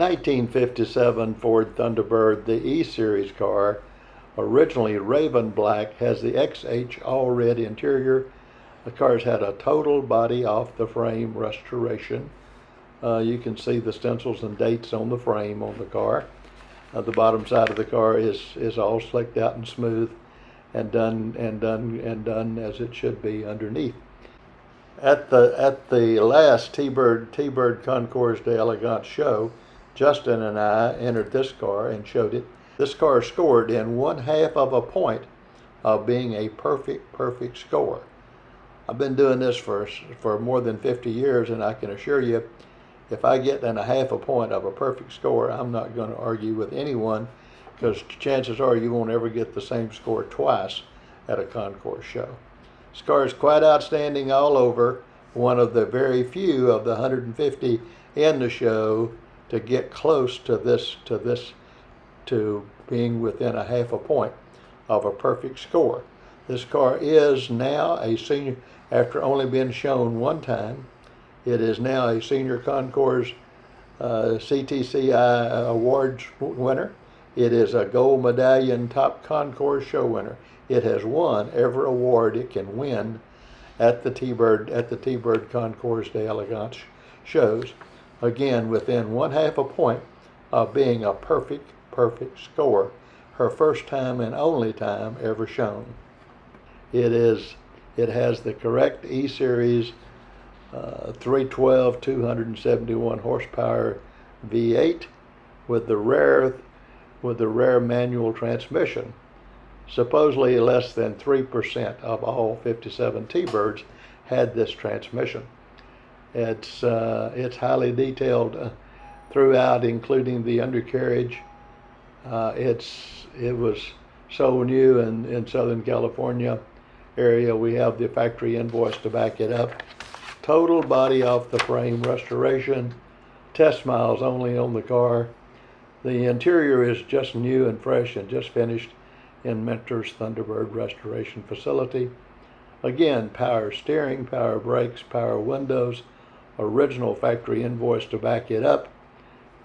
1957 Ford Thunderbird, the E-Series car, originally raven black, has the XH all red interior. The car's had a total body off the frame restoration. You can see the stencils and dates on the frame on the car. The bottom side of the car is all slicked out and smooth and done as it should be underneath. At the last T-Bird Concours d'Elegance show, Justin and I entered this car and showed it. This car scored in 1/2 of a point of being a perfect score. I've been doing this for more than 50 years, and I can assure you, if I get in 1/2 a point of a perfect score, I'm not going to argue with anyone, because chances are you won't ever get the same score twice at a Concours show. This car is quite outstanding all over. One of the very few of the 150 in the show to get close to being within 1/2 a point of a perfect score. This car is now a senior, after only being shown one time. It is now a senior Concours CTCI awards winner. It is a gold medallion top Concours show winner. It has won every award it can win at the T-Bird Concours d'Elegance shows. Again, within 1/2 a point of being a perfect score. Her first time and only time ever shown. It has the correct E-Series 312 271 horsepower V8 with the rare manual transmission. Supposedly less than 3% of all 57 T-Birds had this transmission. It's highly detailed throughout, including the undercarriage. It was so new in Southern California area. We have the factory invoice to back it up. Total body off the frame restoration. Test miles only on the car. The interior is just new and fresh and just finished in Mentor's Thunderbird restoration facility. Again, power steering, power brakes, power windows, original factory invoice to back it up.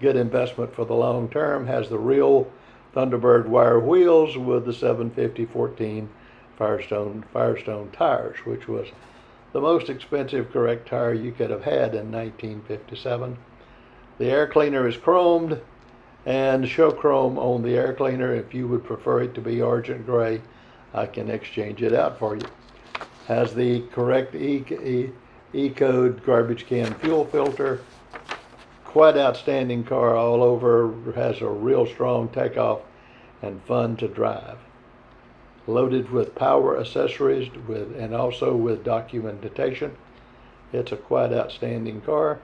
Good investment for the long term. Has the real Thunderbird wire wheels with the 750/14 Firestone tires, which was the most expensive correct tire you could have had in 1957. The air cleaner is chromed, and show chrome on the air cleaner. If you would prefer it to be argent gray, I can exchange it out for you. Has the correct E-code garbage can fuel filter. Quite outstanding car all over. Has a real strong takeoff and fun to drive. Loaded with power accessories and also with documentation. It's a quite outstanding car,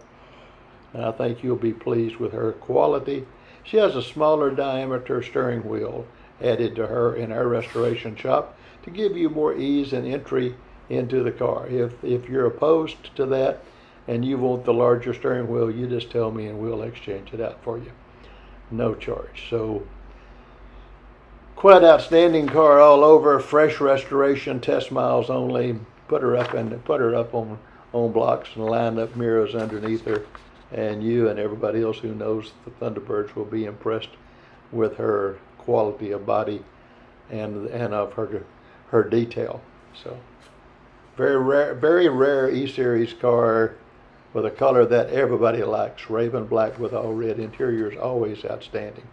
and I think you'll be pleased with her quality. She has a smaller diameter steering wheel added to her in our restoration shop to give you more ease and entry into the car. If you're opposed to that and you want the larger steering wheel, you just tell me and we'll exchange it out for you. No charge. So quite outstanding car all over. Fresh restoration, test miles only. Put her up on blocks and line up mirrors underneath her, and you and everybody else who knows the Thunderbirds will be impressed with her quality of body and of her detail. So very rare E-Series car with a color that everybody likes. Raven black with all red interior is always outstanding.